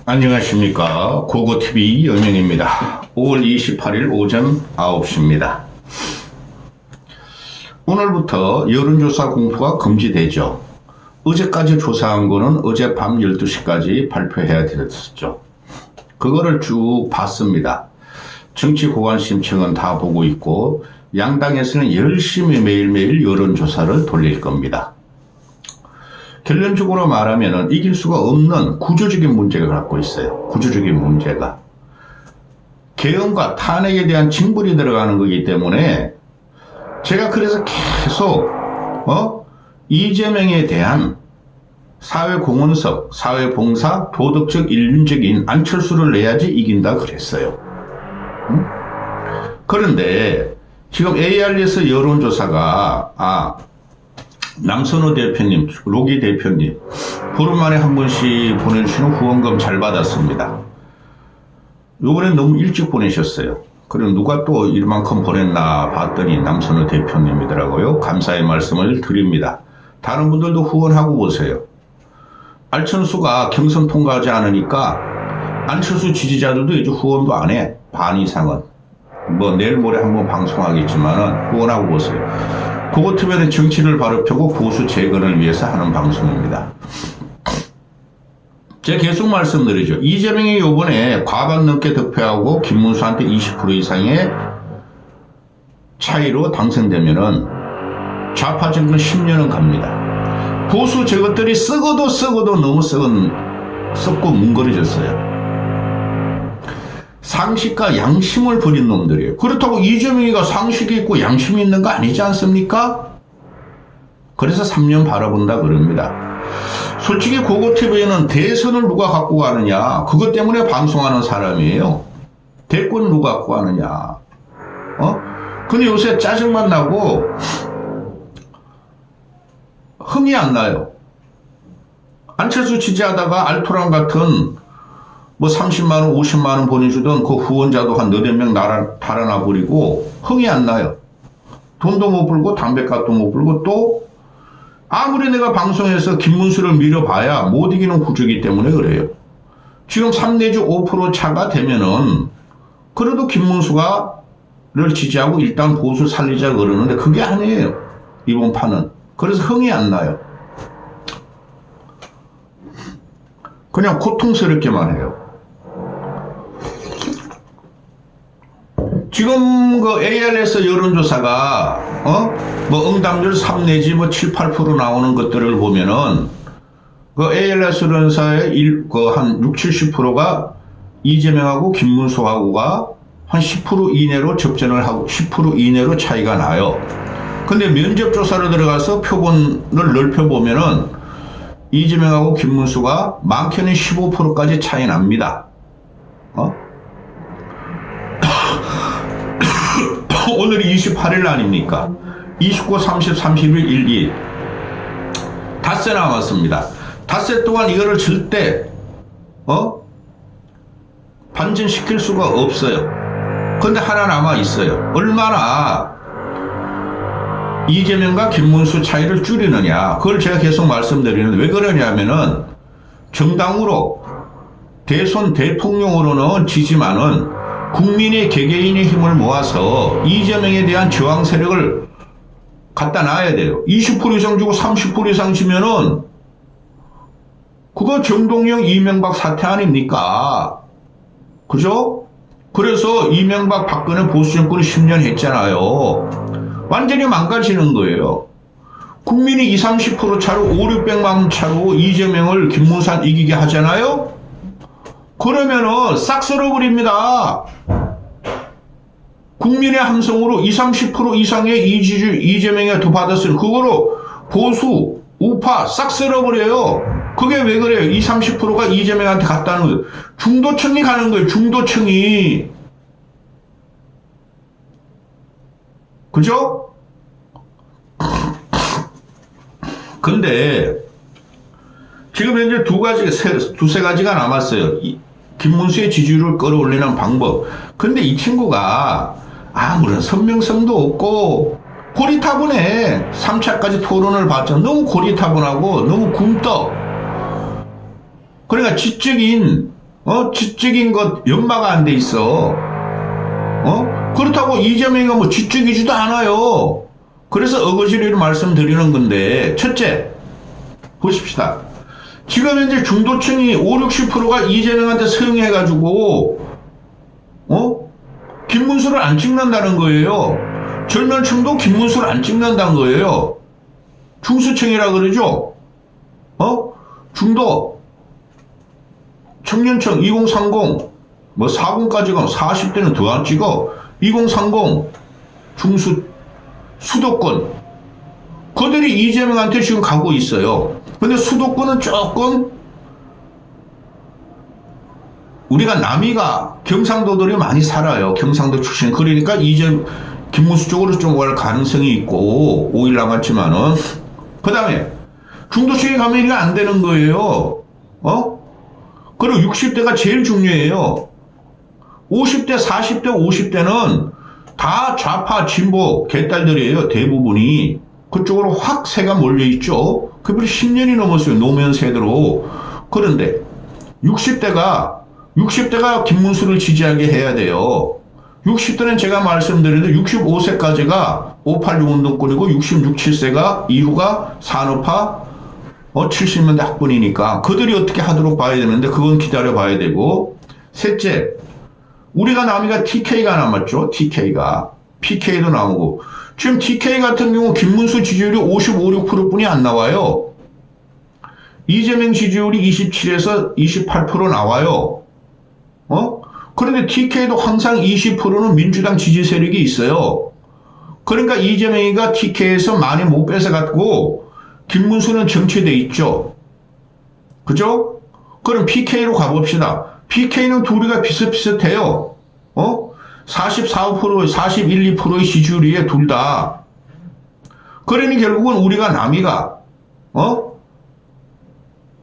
안녕하십니까. 고고TV 영영입니다. 5월 28일 오전 9시입니다. 오늘부터 여론조사 공표가 금지되죠. 어제까지 조사한 거는 어젯밤 12시까지 발표해야 됐었죠. 그거를 쭉 봤습니다. 정치고관심층은 다 보고 있고 양당에서는 열심히 매일매일 여론조사를 돌릴 겁니다. 결론적으로 말하면 이길 수가 없는 구조적인 문제가 갖고 있어요. 구조적인 문제가. 계엄과 탄핵에 대한 징벌이 들어가는 거기 때문에 제가 그래서 계속 이재명에 대한 사회공헌성, 사회봉사, 도덕적 인륜적인 안철수를 내야지 이긴다 그랬어요. 그런데 지금 ARS 여론조사가 남선호 대표님, 로기 대표님 보름 만에 한 번씩 보내주시는 후원금 잘 받았습니다. 요번엔 너무 일찍 보내셨어요. 그럼 누가 또 이만큼 보냈나 봤더니 남선호 대표님이더라고요. 감사의 말씀을 드립니다. 다른 분들도 후원하고 보세요. 안철수가 경선 통과하지 않으니까 안철수 지지자들도 이제 후원도 안 해. 반 이상은. 뭐 내일 모레 한번 방송하겠지만은 후원하고 보세요. 고고TV는 정치를 바로 펴고 보수 재건을 위해서 하는 방송입니다. 제가 계속 말씀드리죠. 이재명이 요번에 과반 넘게 득표하고 김문수한테 20% 이상의 차이로 당선되면은 좌파 정권 10년은 갑니다. 보수 저것들이 썩어도 너무 썩고 뭉거려졌어요. 상식과 양심을 버린 놈들이에요. 그렇다고 이재명이가 상식이 있고 양심이 있는 거 아니지 않습니까? 그래서 3년 바라본다 그럽니다. 솔직히 고고TV에는 대선을 누가 갖고 가느냐 그것 때문에 방송하는 사람이에요. 대권 누가 갖고 가느냐. 근데 요새 짜증만 나고 흥이 안 나요. 안철수 지지하다가 알토란 같은 뭐 30만원, 50만원 보내주던 그 후원자도 한 너댓 명 달아나버리고 흥이 안 나요. 돈도 못 벌고 담배값도 못 벌고 또 아무리 내가 방송에서 김문수를 밀어봐야 못 이기는 구조이기 때문에 그래요. 지금 3 내지 5% 차가 되면은 그래도 김문수가를 지지하고 일단 보수 살리자 그러는데 그게 아니에요. 이번 판은. 그래서 흥이 안 나요. 그냥 고통스럽게만 해요. 지금 그 ARS 여론조사가 뭐 응답률 3 내지 뭐 7, 8% 나오는 것들을 보면은 그 ARS 여론조사의 한 6, 70%가 이재명하고 김문수하고가 한 10% 이내로 접전을 하고 10% 이내로 차이가 나요. 근데 면접조사로 들어가서 표본을 넓혀보면은 이재명하고 김문수가 많게는 15%까지 차이 납니다. 오늘이 28일 아닙니까? 29, 30, 31, 1, 2. 닷새 남았습니다. 닷새 동안 이거를 절대 반전시킬 수가 없어요. 근데 하나 남아 있어요. 얼마나 이재명과 김문수 차이를 줄이느냐. 그걸 제가 계속 말씀드리는데 왜 그러냐면은 정당으로 대선 대통령으로는 지지만은 국민의 개개인의 힘을 모아서 이재명에 대한 저항 세력을 갖다 놔야 돼요. 20% 이상 주고 30% 이상 지면은 그거 정동영 이명박 사태 아닙니까? 그죠? 그래서 이명박 박근혜 보수정권이 10년 했잖아요. 완전히 망가지는 거예요. 국민이 20, 30% 차로 5, 600만 차로 이재명을 김문수한테 이기게 하잖아요. 그러면은 싹 쓸어버립니다. 국민의 함성으로 20, 30% 이상의 이재명이 더 받았으니 그거로 보수, 우파 싹 쓸어버려요. 그게 왜 그래요? 20, 30%가 이재명한테 갔다는 거예요. 중도층이 가는 거예요. 중도층이. 그죠? 근데 지금 현재 두세 가지가 남았어요. 김문수의 지지율을 끌어올리는 방법. 근데 이 친구가 아무런 선명성도 없고 고리타분해. 3차까지 토론을 봤죠. 너무 고리타분하고 너무 굼떠. 그러니까 지적인 지적인 것 연마가 안 돼 있어. 그렇다고 이재명이가 뭐 지적이지도 않아요. 그래서 어거지로 말씀드리는 건데, 첫째, 보십시다. 지금 현재 중도층이 5, 60%가 이재명한테 서용해가지고, 김문수를 안 찍는다는 거예요. 젊은층도 김문수를 안 찍는다는 거예요. 중수층이라 그러죠? 중도, 청년층 2030, 뭐 40까지 가면 40대는 더 안 찍어. 2030, 수도권. 그들이 이재명한테 지금 가고 있어요. 근데 수도권은 조금, 우리가 남이가 경상도들이 많이 살아요. 경상도 출신. 그러니까 김문수 쪽으로 좀 갈 가능성이 있고, 5일 남았지만은. 그 다음에, 중도층에 가면 이게 안 되는 거예요. 그리고 60대가 제일 중요해요. 50대, 40대, 50대는 다 좌파, 진보, 개딸들이에요. 대부분이. 그쪽으로 확 새가 몰려있죠. 그분이 10년이 넘었어요. 노무현 세대로. 그런데 60대가 김문수를 지지하게 해야 돼요. 60대는 제가 말씀드렸는데 65세까지가 586 운동권이고 66, 7세가 이후가 산업화 70년대 학번이니까 그들이 어떻게 하도록 봐야 되는데 그건 기다려 봐야 되고. 셋째, 우리가 남이가 TK가 남았죠. TK가. PK도 나오고. 지금 TK 같은 경우 김문수 지지율이 55, 6% 뿐이 안 나와요. 이재명 지지율이 27에서 28% 나와요. 그런데 TK도 항상 20%는 민주당 지지 세력이 있어요. 그러니까 이재명이가 TK에서 많이 못 뺏어갔고 김문수는 정체돼 있죠. 그죠? 그럼 PK로 가봅시다. PK는 둘이가 비슷비슷해요. 44%, 41, 2%의 지지율이에요. 둘 다. 그러니 결국은 우리가 남이가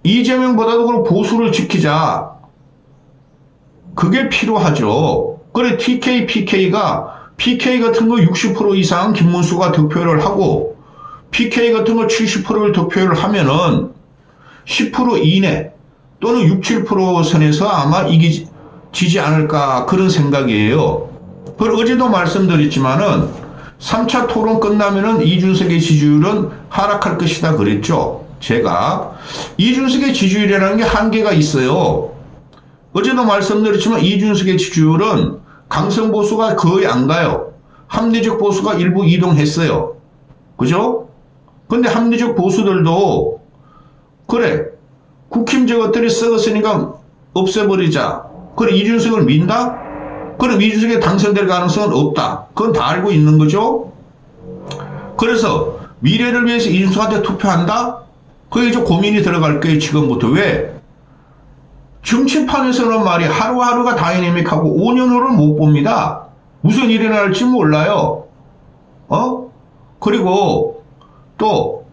이재명보다도 그럼 보수를 지키자. 그게 필요하죠. 그래 TK, PK가 PK 같은 거 60% 이상 김문수가 득표를 하고 PK 같은 거 70%를 득표를 하면은 10% 이내 또는 6, 7% 선에서 아마 이기지 않을까 그런 생각이에요. 그리고 어제도 말씀드렸지만은 3차 토론 끝나면은 이준석의 지지율은 하락할 것이다 그랬죠. 제가 이준석의 지지율이라는 게 한계가 있어요. 어제도 말씀드렸지만 이준석의 지지율은 강성 보수가 거의 안 가요. 합리적 보수가 일부 이동했어요. 그죠? 근데 합리적 보수들도 그래 국힘 저것들이 썩었으니까 없애버리자. 그래 이준석을 민다? 그럼 이준석이 당선될 가능성은 없다. 그건 다 알고 있는 거죠. 그래서 미래를 위해서 이준석한테 투표한다? 그게 좀 고민이 들어갈 거예요. 지금부터. 왜? 정치판에서는 말이 하루하루가 다이내믹하고 5년 후를 못 봅니다. 무슨 일이 날지 몰라요. 그리고 또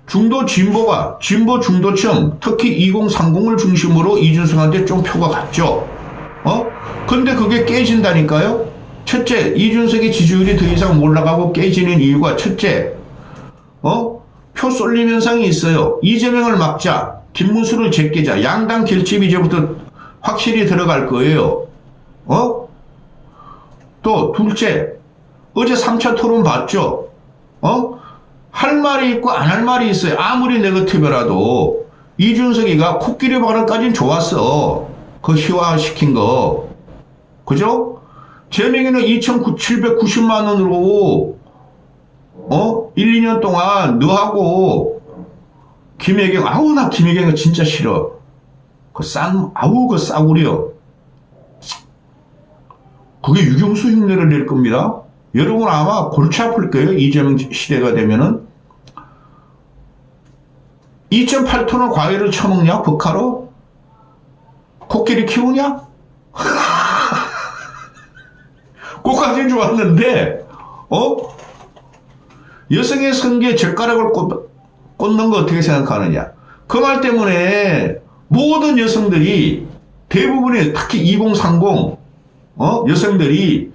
중도 진보가 진보 중도층 특히 2030을 중심으로 이준석한테 좀 표가 갔죠. 근데 그게 깨진다니까요. 첫째, 이준석의 지지율이 더 이상 올라가고 깨지는 이유가 첫째, 표 쏠림 현상이 있어요. 이재명을 막자, 김문수를 제끼자, 양당 결집이 이제부터 확실히 들어갈 거예요. 또 둘째, 어제 3차 토론 봤죠. 할 말이 있고 안 할 말이 있어요. 아무리 네거티브라도 이준석이가 코끼리 발언까지는 좋았어. 그 희화시킨 거. 그죠? 재명이는 2,790만 원으로 1, 2년 동안 너하고 김혜경, 나 김혜경은 진짜 싫어. 그 싸구려. 그게 유경수 흉내를 낼 겁니다. 여러분 아마 골치 아플 거예요. 이재명 시대가 되면은. 2.8톤의 과일을 처먹냐? 버카로? 코끼리 키우냐? 그거까지는 좋았는데, 여성의 성기에 젓가락을 꽂는 거 어떻게 생각하느냐? 그 말 때문에 모든 여성들이 대부분의 특히 2030 여성들이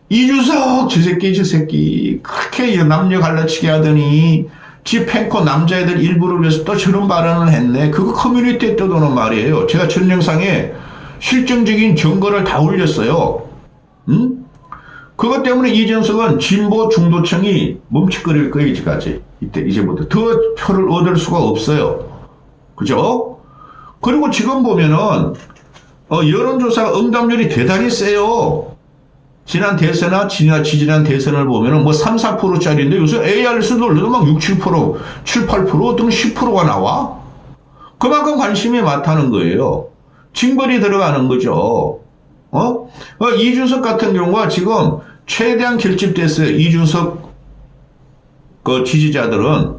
이준석 저 새끼 그렇게 남녀 갈라치게 하더니 지 팬코 남자애들 일부를 위해서 또 저런 발언을 했네. 그거 커뮤니티에 떠도는 말이에요. 제가 전 영상에 실증적인 증거를 다 올렸어요. 응? 그것 때문에 이준석은 진보 중도층이 멈칫거릴 거예요, 이제까지. 이제부터. 더 표를 얻을 수가 없어요. 그죠? 그리고 지금 보면은, 여론조사 응답률이 대단히 세요. 지난 대선이나 지지난 대선을 보면은 뭐 3, 4%짜리인데 요새 ARS 돌려도 막 6, 7%, 7, 8% 등 10%가 나와? 그만큼 관심이 많다는 거예요. 징벌이 들어가는 거죠. 이준석 같은 경우가 지금 최대한 결집됐어요. 이준석 그 지지자들은.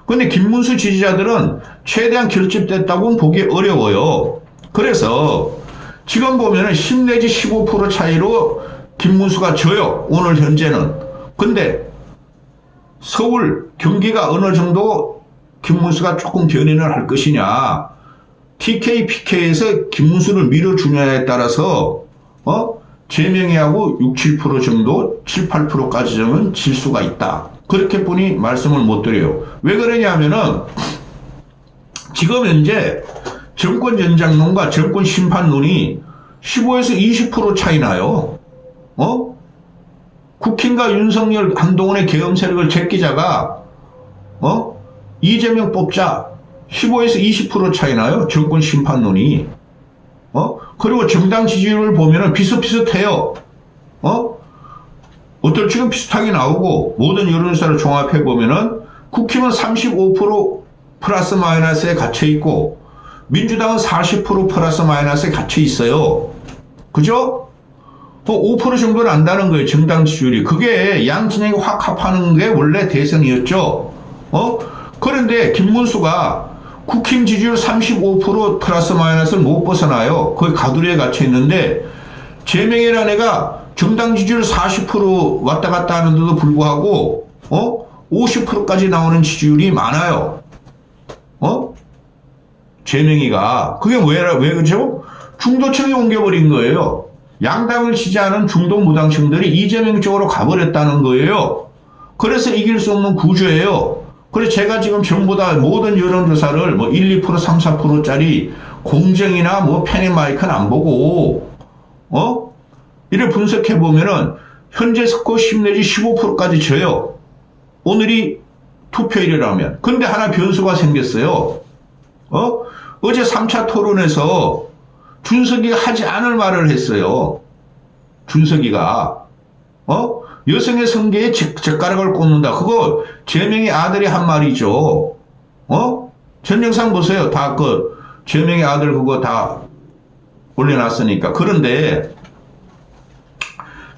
근데 김문수 지지자들은 최대한 결집됐다고는 보기 어려워요. 그래서 지금 보면은 10 내지 15% 차이로 김문수가 져요. 오늘 현재는. 근데 서울, 경기가 어느 정도 김문수가 조금 견인을 할 것이냐. TK, PK에서 김문수를 밀어주냐에 따라서 제명이하고 6, 7% 정도, 7, 8%까지 정은 질 수가 있다. 그렇게 뿐이 말씀을 못 드려요. 왜 그러냐면은 지금 현재 정권 연장론과 정권 심판론이 15에서 20% 차이 나요. 국힘과 윤석열, 한동훈의 계엄 세력을 제끼자가 이재명 뽑자 15에서 20% 차이 나요. 정권 심판론이. 그리고 정당 지지율을 보면은 비슷비슷해요. 어떨지는 비슷하게 나오고 모든 여론조사를 종합해 보면은 국힘은 35% 플러스 마이너스에 갇혀 있고 민주당은 40% 플러스 마이너스에 갇혀 있어요. 그죠? 5% 정도 난다는 거예요. 정당 지지율이. 그게 양 진영이 확 합하는 게 원래 대선이었죠. 그런데 김문수가 국힘 지지율 35% 플러스 마이너스를 못 벗어나요. 거의 가두리에 갇혀 있는데 제명이라는 애가 정당 지지율 40% 왔다 갔다 하는데도 불구하고 50%까지 나오는 지지율이 많아요. 제명이가. 그게 왜 그죠? 중도층이 옮겨버린 거예요. 양당을 지지하는 중도 무당층들이 이재명 쪽으로 가버렸다는 거예요. 그래서 이길 수 없는 구조예요. 그래서 제가 지금 전부 다 모든 여론조사를 뭐 1, 2%, 3, 4%짜리 공정이나 뭐 페니마이크는 안 보고, 이를 분석해 보면은 현재 스코어 10 내지 15%까지 져요. 오늘이 투표일이라면. 근데 하나 변수가 생겼어요. 어제 3차 토론에서 준석이가 하지 않을 말을 했어요. 준석이가. 여성의 성계에 젓가락을 꽂는다. 그거 제명의 아들이 한 말이죠. 전 영상 보세요. 다 제명의 아들 그거 다 올려놨으니까. 그런데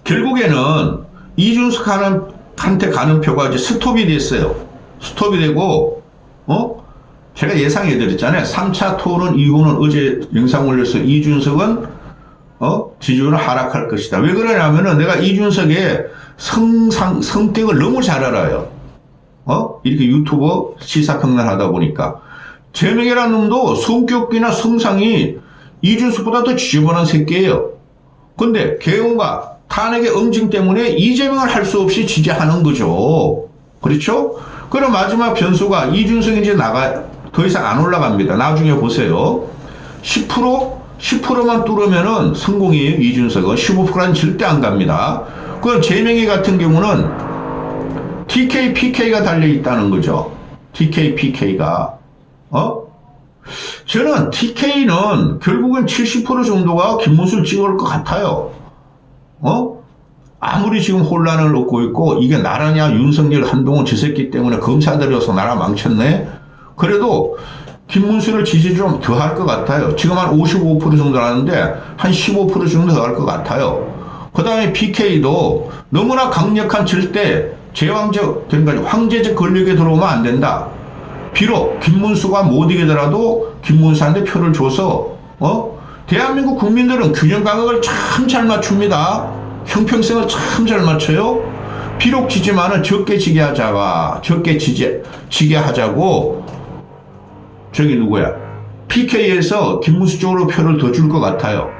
결국에는 이준석한테 가는 표가 이제 스톱이 됐어요. 스톱이 되고, 제가 예상해 드렸잖아요. 3차 토론 이후는 어제 영상 올려서 이준석은 지지율은 하락할 것이다. 왜 그러냐면은 내가 이준석의 성격을 너무 잘 알아요. 이렇게 유튜버 시사평론 하다 보니까. 제명이라는 놈도 성격이나 성상이 이준석보다 더 지저분한 새끼예요. 근데 계엄과 탄핵의 응징 때문에 이재명을 할 수 없이 지지하는 거죠. 그렇죠? 그럼 마지막 변수가 이준석이 이제 더 이상 안 올라갑니다. 나중에 보세요. 10%만 뚫으면은 성공이에요. 이준석은 15%는 절대 안 갑니다. 그럼 제명이 같은 경우는 TK, PK가 달려 있다는 거죠. TK, PK가. 저는 TK는 결국은 70% 정도가 김문수를 찍을 것 같아요. 아무리 지금 혼란을 얻고 있고 이게 나라냐 윤석열 한동훈 저 새끼 때문에 검사들이어서 나라 망쳤네. 그래도 김문수를 지지 좀 더 할 것 같아요. 지금 한 55% 정도 하는데 한 15% 정도 더 할 것 같아요. 그 다음에 PK도 너무나 강력한 절대 제왕적 그러니까 황제적 권력에 들어오면 안 된다. 비록 김문수가 못 이기더라도 김문수한테 표를 줘서 대한민국 국민들은 균형 감각을 참 잘 맞춥니다. 형평성을 참 잘 맞춰요. 비록 지지만은 적게 지게 하자가 적게 지게 하자고 저기 누구야 PK에서 김문수 쪽으로 표를 더 줄 것 같아요.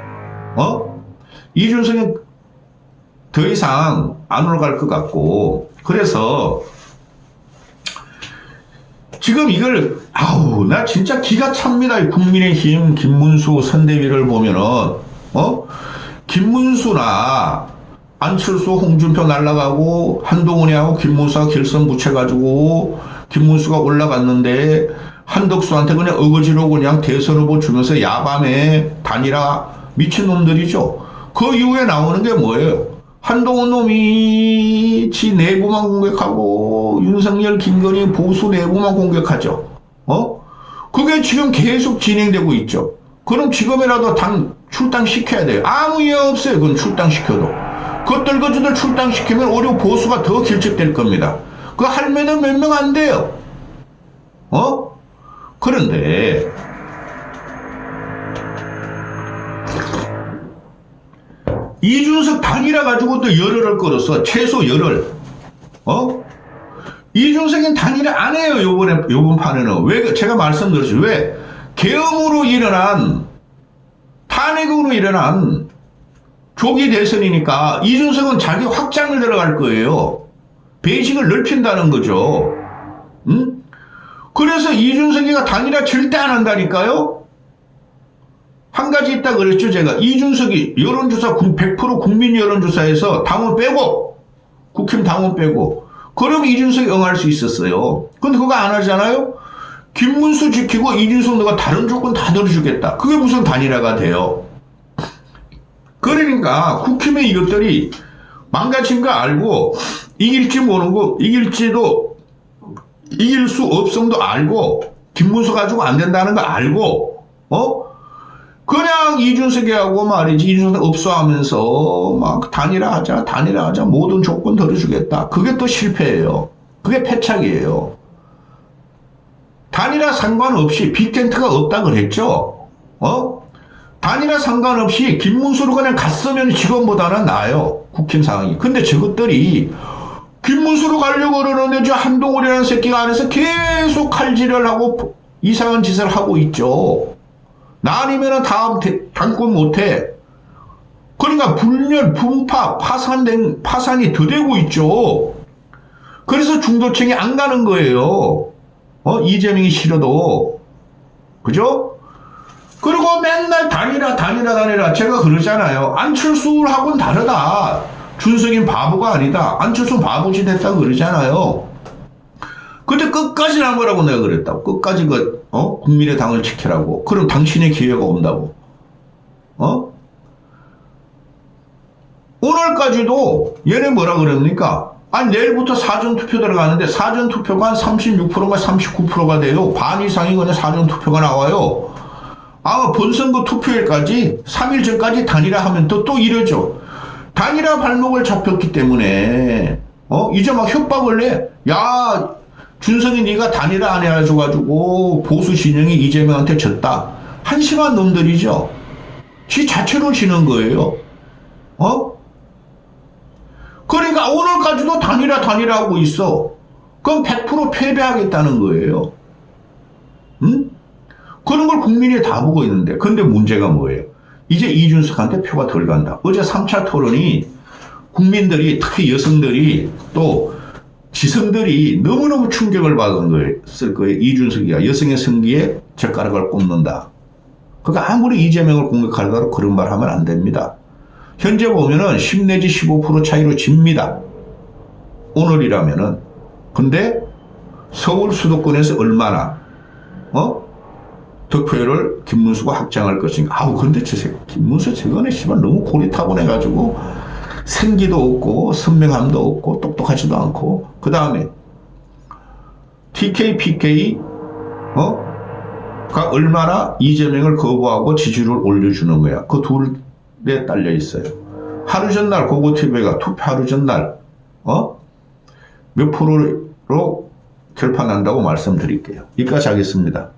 이준석은 더 이상 안 올라갈 것 같고 그래서 지금 이걸, 나 진짜 기가 찹니다. 이 국민의힘 김문수 선대위를 보면은, 김문수나 안철수, 홍준표 날라가고, 한동훈이하고 김문수가 결선 붙여가지고, 김문수가 올라갔는데, 한덕수한테 그냥 어거지로 그냥 대선 후보 주면서 야밤에 단일화 미친놈들이죠. 그 이후에 나오는 게 뭐예요? 한동훈 놈이 지 내부만 공격하고 윤석열, 김건희 보수 내부만 공격하죠. 그게 지금 계속 진행되고 있죠. 그럼 지금이라도 출당시켜야 돼요. 아무 이유 없어요. 그건 출당시켜도. 그것들 그저들 출당시키면 오히려 보수가 더 길쭉될 겁니다. 그 할매는 몇 명 안 돼요. 그런데 이준석 단일화 가지고 또 열흘을 끌었어. 최소 열흘. 이준석은 단일화 안 해요. 요번 판에는. 왜, 제가 말씀드렸죠. 왜? 계엄으로 일어난, 탄핵으로 일어난 조기 대선이니까 이준석은 자기 확장을 들어갈 거예요. 배식을 넓힌다는 거죠. 응? 그래서 이준석이가 단일화 절대 안 한다니까요? 한 가지 있다 그랬죠, 제가. 이준석이 여론조사 100% 국민 여론조사에서 당원 빼고, 국힘 당원 빼고, 그럼 이준석이 응할 수 있었어요. 근데 그거 안 하잖아요? 김문수 지키고 이준석 너가 다른 조건 다 넣어주겠다. 그게 무슨 단일화가 돼요? 그러니까 국힘의 이것들이 망가진 거 알고, 이길지 모르고, 이길지도, 이길 수 없음도 알고, 김문수 가지고 안 된다는 거 알고, 그냥 이준석이하고 말이지, 이준석 업소하면서 막 단일화하자, 모든 조건 들어주겠다. 그게 또 실패예요. 그게 패착이에요. 단일화 상관없이 빅텐트가 없다 그랬죠? 단일화 상관없이 김문수로 그냥 갔으면 지금보다는 나아요. 국힘 상황이. 근데 저것들이 김문수로 가려고 그러는데 저 한동훈이라는 새끼가 안에서 계속 칼질을 하고 이상한 짓을 하고 있죠. 나 아니면은 다음 당권 못해. 그러니까 분열, 분파, 파산이 더 되고 있죠. 그래서 중도층이 안 가는 거예요. 이재명이 싫어도. 그죠? 그리고 맨날 단일화. 제가 그러잖아요. 안철수하고는 다르다. 준석인 바보가 아니다. 안철수 바보짓 했다고 그러잖아요. 근데 끝까지 난 거라고 내가 그랬다고. 끝까지 국민의 당을 지키라고. 그럼 당신의 기회가 온다고. 오늘까지도 얘네 뭐라 그럽니까? 아니, 내일부터 사전투표 들어가는데 사전투표가 한 36%가 39%가 돼요. 반 이상이 그냥 사전투표가 나와요. 본선거 투표일까지 3일 전까지 단일화 하면 또 이러죠. 단일화 발목을 잡혔기 때문에 이제 막 협박을 해. 야, 준석이 네가 단일화 안 해가지고 보수 진영이 이재명한테 졌다. 한심한 놈들이죠. 지 자체로 지는 거예요. 그러니까 오늘까지도 단일화하고 있어. 그럼 100% 패배하겠다는 거예요. 응? 그런 걸 국민이 다 보고 있는데. 근데 문제가 뭐예요? 이제 이준석한테 표가 덜 간다. 어제 3차 토론이 국민들이, 특히 여성들이 또 지성들이 너무너무 충격을 받았을 거예요. 이준석이가 여성의 성기에 젓가락을 꼽는다. 그러니까 아무리 이재명을 공격하더라도 그런 말 하면 안 됩니다. 현재 보면은 10 내지 15% 차이로 집니다. 오늘이라면은. 근데 서울 수도권에서 얼마나 득표율을 김문수가 확장할 것인가. 근데 김문수 저거는 씨발 너무 고리타분해가지고 생기도 없고 선명함도 없고 똑똑하지도 않고. 그 다음에 TK, PK 가 얼마나 이재명을 거부하고 지지율을 올려주는 거야. 그 둘에 딸려 있어요. 하루 전날 고고TV가 투표 하루 전날 몇 프로로 결판난다고 말씀드릴게요. 여기까지 하겠습니다.